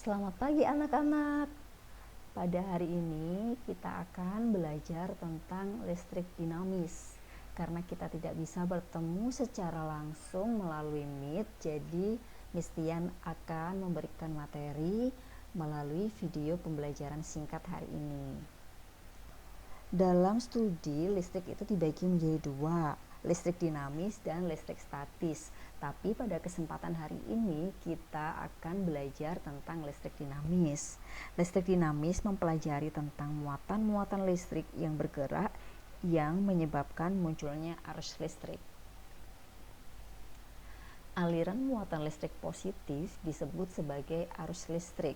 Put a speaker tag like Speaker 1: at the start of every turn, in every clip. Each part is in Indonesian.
Speaker 1: Selamat pagi anak-anak. Pada hari ini kita akan belajar tentang listrik dinamis. Karena kita tidak bisa bertemu secara langsung melalui Meet, jadi Miss Tian akan memberikan materi melalui video pembelajaran singkat hari ini. Dalam studi, listrik itu dibagi menjadi dua, listrik dinamis dan listrik statis. Tapi pada kesempatan hari ini kita akan belajar tentang listrik dinamis. Listrik dinamis mempelajari tentang muatan-muatan listrik yang bergerak yang menyebabkan munculnya arus listrik. Aliran muatan listrik positif disebut sebagai arus listrik.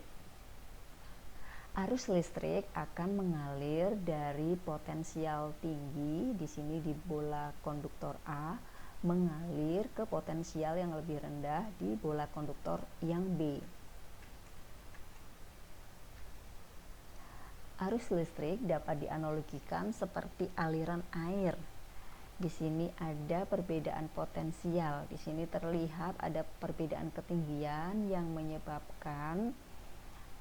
Speaker 1: Arus listrik akan mengalir dari potensial tinggi, di sini di bola konduktor A, mengalir ke potensial yang lebih rendah di bola konduktor yang B. Arus listrik dapat dianalogikan seperti aliran air. Di sini ada perbedaan potensial. Di sini terlihat ada perbedaan ketinggian yang menyebabkan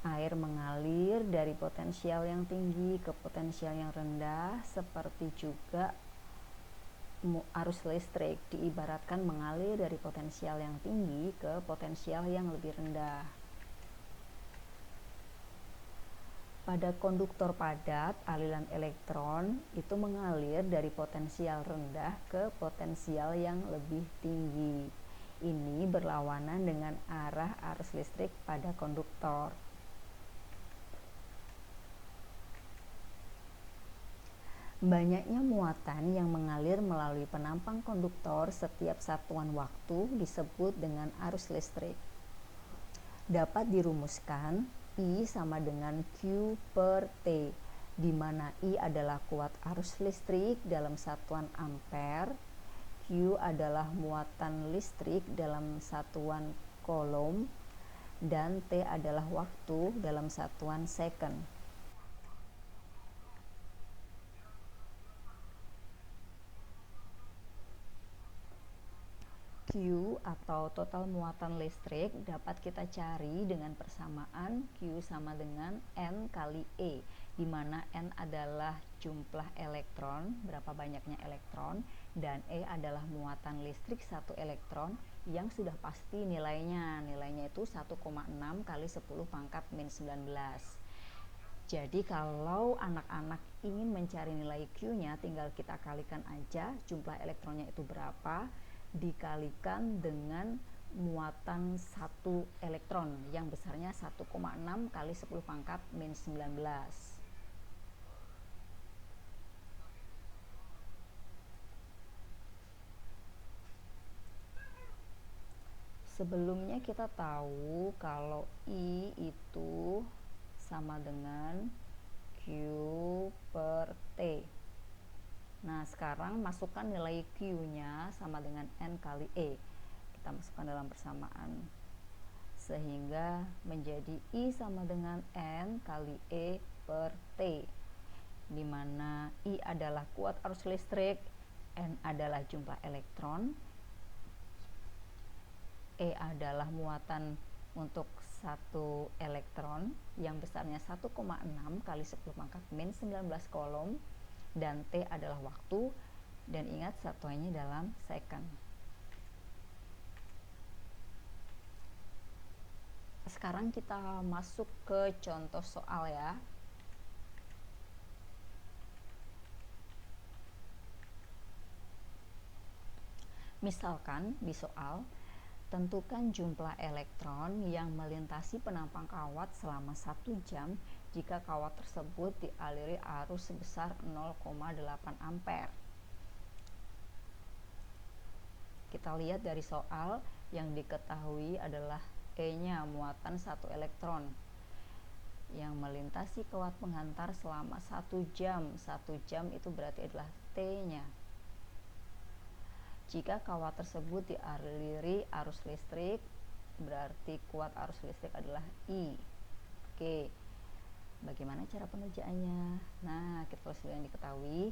Speaker 1: air mengalir dari potensial yang tinggi ke potensial yang rendah, seperti juga arus listrik diibaratkan mengalir dari potensial yang tinggi ke potensial yang lebih rendah. Pada konduktor padat, aliran elektron itu mengalir dari potensial rendah ke potensial yang lebih tinggi. Ini berlawanan dengan arah arus listrik pada konduktor. Banyaknya muatan yang mengalir melalui penampang konduktor setiap satuan waktu disebut dengan arus listrik. Dapat dirumuskan I sama dengan Q per T, di mana I adalah kuat arus listrik dalam satuan ampere, Q adalah muatan listrik dalam satuan coulomb, dan T adalah waktu dalam satuan second. Q atau total muatan listrik dapat kita cari dengan persamaan Q sama dengan N kali E, di mana N adalah jumlah elektron, berapa banyaknya elektron, dan E adalah muatan listrik satu elektron yang sudah pasti nilainya itu 1,6 kali 10 pangkat min 19. Jadi kalau anak-anak ingin mencari nilai Q-nya, tinggal kita kalikan aja jumlah elektronnya itu berapa, dikalikan dengan muatan satu elektron yang besarnya 1,6 kali 10 pangkat min 19. Sebelumnya kita tahu kalau I itu sama dengan Q per T. Nah, sekarang masukkan nilai Q-nya sama dengan N kali E. Kita masukkan dalam persamaan. Sehingga menjadi I sama dengan N kali E per T. Di mana I adalah kuat arus listrik, N adalah jumlah elektron, E adalah muatan untuk satu elektron yang besarnya 1,6 kali 10 pangkat min 19 coulomb, dan T adalah waktu, dan ingat satuannya dalam second. Sekarang kita masuk ke contoh soal ya. Misalkan di soal, tentukan jumlah elektron yang melintasi penampang kawat selama 1 jam jika kawat tersebut dialiri arus sebesar 0,8 ampere. Kita lihat dari soal, yang diketahui adalah E-nya, muatan 1 elektron yang melintasi kawat penghantar selama 1 jam. 1 jam itu berarti adalah T-nya. Jika kawat tersebut dialiri arus listrik, berarti kuat arus listrik adalah I. Oke, bagaimana cara pengerjaannya? Nah, kita tulis yang diketahui.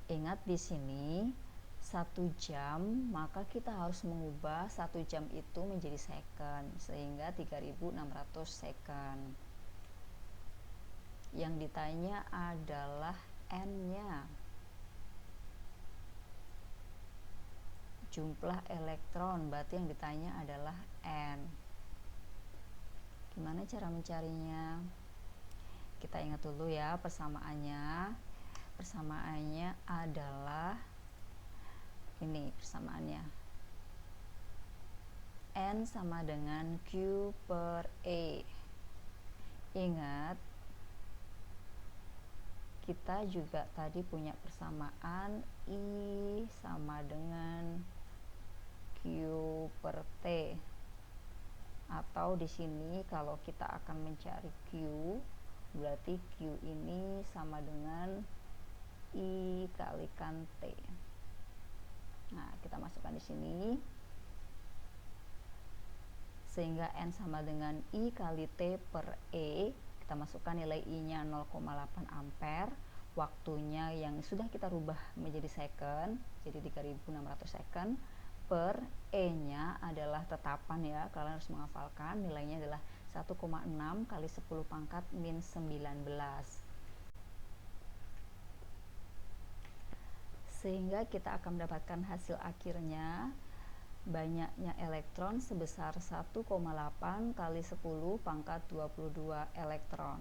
Speaker 1: Ingat di sini 1 jam, maka kita harus mengubah 1 jam itu menjadi second, sehingga 3600 second. Yang ditanya adalah N-nya, jumlah elektron, berarti yang ditanya adalah N. Gimana cara mencarinya? Kita ingat dulu ya persamaannya. Persamaannya adalah ini persamaannya. N sama dengan Q per E. Ingat, kita juga tadi punya persamaan I sama dengan Q per T. Atau di sini kalau kita akan mencari Q, berarti Q ini sama dengan I kalikan T. Nah, kita masukkan di sini. Sehingga N sama dengan I kali T per E. Kita masukkan nilai I-nya 0,8 ampere. Waktunya yang sudah kita rubah menjadi second, jadi 3600 second. Per E-nya adalah tetapan ya, kalian harus menghafalkan. Nilainya adalah 1,6 kali 10 pangkat min 19. Sehingga kita akan mendapatkan hasil akhirnya banyaknya elektron sebesar 1,8 kali 10 pangkat 22 elektron.